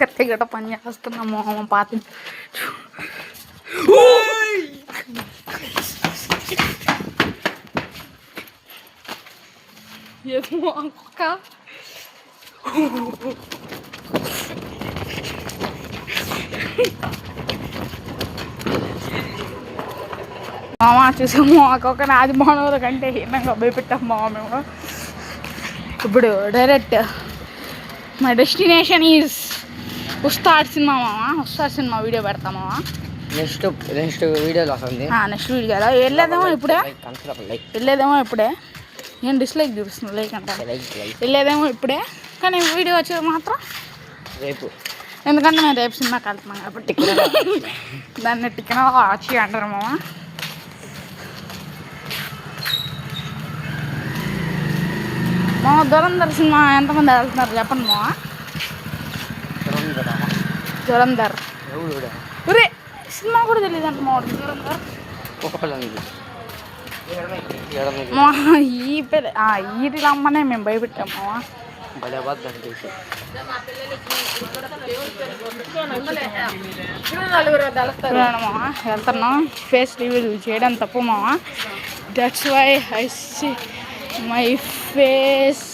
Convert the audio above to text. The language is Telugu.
కత్తి గట్ట పని చేస్తున్నాము మామ పాత ఏమో అక్క మామ చూసాము ఒక్కొక్క నాది మానవుల కంటే హీనంగా భయపెట్టాం మామ మేము. ఇప్పుడు direct my destination is Ustaad cinema మామ. ఉస్తాద్ సినిమా వీడియో పెడతాం మామ. నెక్స్ట్ వీడియోలో వస్తుంది. నెక్స్ట్ వీడియోలో వెళ్ళేదేమో ఇప్పుడే నేను డిస్లైక్ చూపిస్తున్నాను లైక్ అంటే వెళ్ళేదేమో ఇప్పుడే, కానీ వీడియో వచ్చేది మాత్రం రేపు. ఎందుకంటే మేము రేపు సినిమాకి వెళ్తున్నాం కాబట్టి దాన్ని టికెన్ వచ్చి అంటారు మామ. మామ దురంధర్ సినిమా ఎంతమంది వెళ్తున్నారు చెప్పండి మామ. దురంధర్ ఒరే సినిమా కూడా తెలియదు అంట మావాడు. దురంధర్ మా ఈటి రమ్మనే మేము భయపెట్టాం మామ. వెళ్తున్నాం. ఫేస్ రివీల్ చేయడం తప్పు మామ. That's why I see my face